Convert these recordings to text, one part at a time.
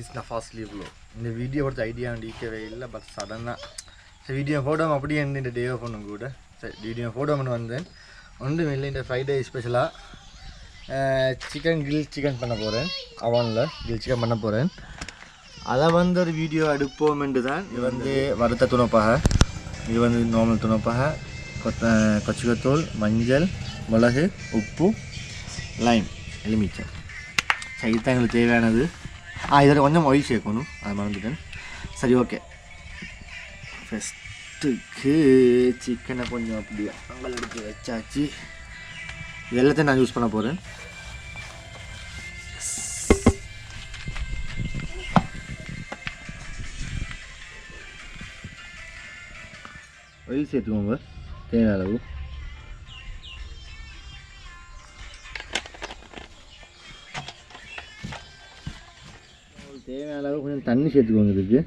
Is நஃபாஸ்லி வ்ளோ. இந்த video கொடுத்த idea நீக்கவே இல்லை. பட் சடனாக வீடியோ போட்டோம் அப்படியே இந்த டே ஆஃப் பண்ணும் கூட. சரி வீடியோ போட்டோம்னு வந்தேன். ஒன்றும் இல்லை, இந்த ஃப்ரைடே ஸ்பெஷலாக சிக்கன் கிரில் சிக்கன் பண்ண போகிறேன். அவனில் கிரில் சிக்கன் பண்ண போகிறேன். அதை வந்து ஒரு வீடியோ எடுப்போம் என்று தான். இது வந்து வறுத்த துணப்பாக, இது வந்து நார்மல் துணப்பாக, கொச்சிக்கத்தூள், மஞ்சள், மிளகு, உப்பு, லைம், எலுமிச்சை. சரி இதுதான் எங்களுக்கு தேவையானது. இதோட கொஞ்சம் ஆயில் சேர்க்கணும், அதை மறந்துட்டேன். சரி ஓகே, ஃபஸ்ட்டுக்கு சிக்கனை கொஞ்சம் அப்படியே அங்கே எடுத்து வச்சாச்சு. இது எல்லாத்தையும் நான் யூஸ் பண்ண போகிறேன். ஆயில் சேர்த்துக்கோங்க தேவையான அளவு. தேவையான அளவு கொஞ்சம் தண்ணி சேர்த்துக்கோங்க இதுக்கு.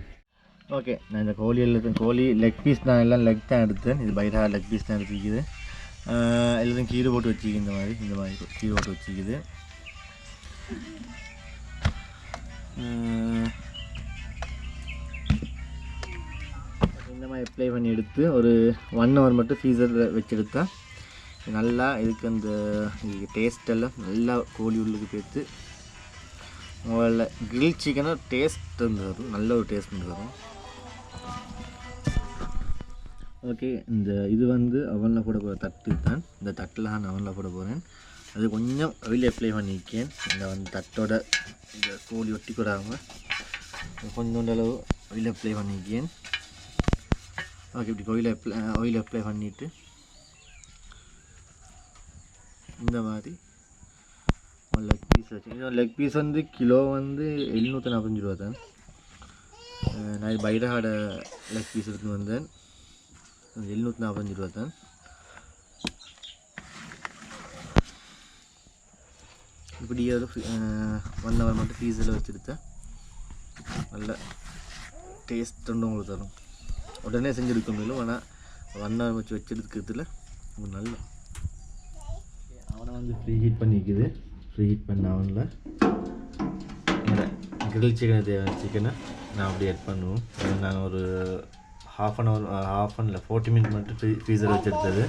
ஓகே, நான் இந்த கோழி லெக் பீஸ் தான், எல்லாம் லெக் தான் எடுத்தேன். இது பைரா லெக் பீஸ் தான் எடுத்துக்கிது. எல்லாத்தையும் கீரை போட்டு வச்சுக்கிது. இந்த மாதிரி கீரை போட்டு வச்சுக்கிது. இந்த மாதிரி அப்ளை பண்ணி எடுத்து ஒரு 1 hour மட்டும் ஃப்ரீசரில் வச்செடுத்தா நல்லா இதுக்கு அந்த டேஸ்ட்டெல்லாம் நல்லா கோழி உள்ளுக்கு சேர்த்து முதல்ல கிரில் சிக்கனை டேஸ்ட் வரும், நல்ல ஒரு டேஸ்ட் வரும். ஓகே, இது வந்து அவனில் போட போகிற தட்டு தான். இந்த தட்டில் நான் அவனில் போட போகிறேன். அது கொஞ்சம் ஆயில் அப்ளை பண்ணிக்கேன். இந்த வந்து தட்டோட இந்த கோழி ஒட்டி கூடாமல் கொஞ்சோண்டு அளவு ஆயில் அப்ளை பண்ணிக்கேன். ஓகே, இப்படி ஆயில் அப்ளை பண்ணிவிட்டு இந்த மாதிரி லெக் பீஸ் வச்சு, லெக் பீஸ் வந்து கிலோ வந்து 745 ரூபா தான். நான் பைரஹாட லெக் பீஸ் எடுத்துன்னு வந்தேன். 745 ரூபா தான். இப்படி ஒரு 1 hour மட்டும் ஃப்ரீசரில் வச்சுருத்தா நல்ல டேஸ்ட் ஒன்று உங்களுக்கு தரும். உடனே செஞ்செடுக்க முடியும், ஆனால் 1 hour வச்சு வச்செடுக்கிறதுல நல்லா. அவனை வந்து ஃப்ரீ ஹீட் பண்ணிக்குது. ஃப்ரீ ஹீட் பண்ண அவனில் இந்த கிரில் சிக்கனை தேவையான சிக்கனை நான் அப்படியே ஆட் பண்ணுவோம். நான் ஒரு half an hour இல்லை 40 minutes மட்டும் ஃப்ரீசர் வச்சு எடுத்தது.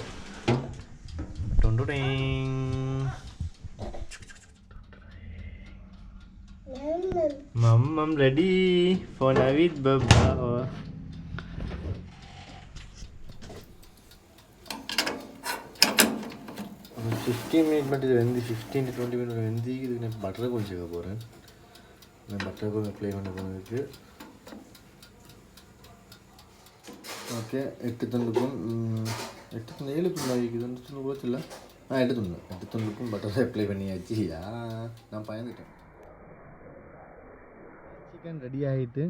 Mom ready for Navid Baba. 15 minutes மட்டும் இது வெந்து 15 to 20 minutes வெந்து இதுக்கு நான் பட்டரை கொஞ்சம் சேர்க்க போகிறேன். நான் பட்டரை கொஞ்சம் அப்ளை பண்ண போகிறதுக்கு. ஓகே, 8 துண்டுக்கும் 7 துண்டு ஆகிக்குது. 2 துண்டு கூட இல்லை, 8 துண்டுக்கும் பட்டரை அப்ளை பண்ணியாச்சு. நான் பயந்துட்டேன். சிக்கன் ரெடி ஆகிட்டு,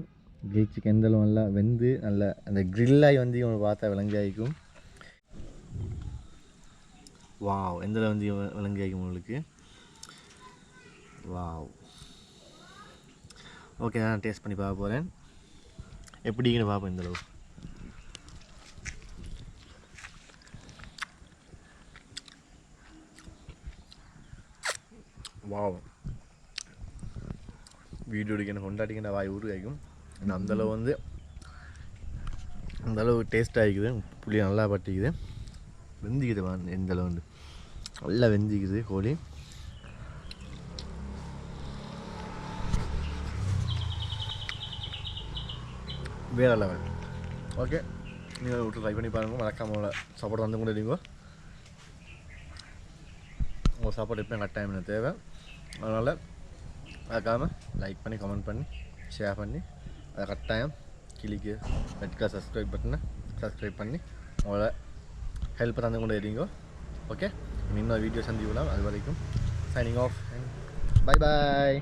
கிரில் சிக்கன் எந்தளவு நல்லா வெந்து நல்லா அந்த கிரில்லாகி வந்து இவங்க பார்த்தா விளங்கி ஆகிக்கும். வாவ், எந்தளவு வந்து விளங்கி ஆகிக்கும் உங்களுக்கு. வாவ். ஓகே, நான் டேஸ்ட் பண்ணி பார்க்க போகிறேன். எப்படின்னு பார்ப்போம் இந்தளவு. வாவ், வீடியோ எடுக்கணும் கொண்டாடிக்கிற வாய் உருவாக்கும். ஏன்னா அந்தளவு வந்து அந்தளவு டேஸ்ட் ஆகிக்குது. புளி நல்லா பட்டிக்குது, வெந்திக்குது. எந்தளவு வந்து நல்லா வெந்திக்குது கோழி. வேறு லெவல். ஓகே, நீங்கள் விட்டு ட்ரை பண்ணி பாருங்கள். மறக்காமல் சாப்பாடு வந்து கூட இருக்கோ. உங்கள் சாப்பாடு எப்போ கட்டாயம் எனக்கு தேவை. அதனால் மறக்காமல் லைக் பண்ணி, கமெண்ட் பண்ணி, ஷேர் பண்ணி, அதை கட்டாயம் கிளிக்கு ரெட் கலர் சப்ஸ்கிரைப் பட்டனை சப்ஸ்கிரைப் பண்ணி உங்களோட ஹெல்ப்பை தந்து கொண்டு இருக்கீங்க. ஓகே, இன்னொரு வீடியோ சந்திக்கலாம். அது வரைக்கும் சைனிங் ஆஃப். Bye bye.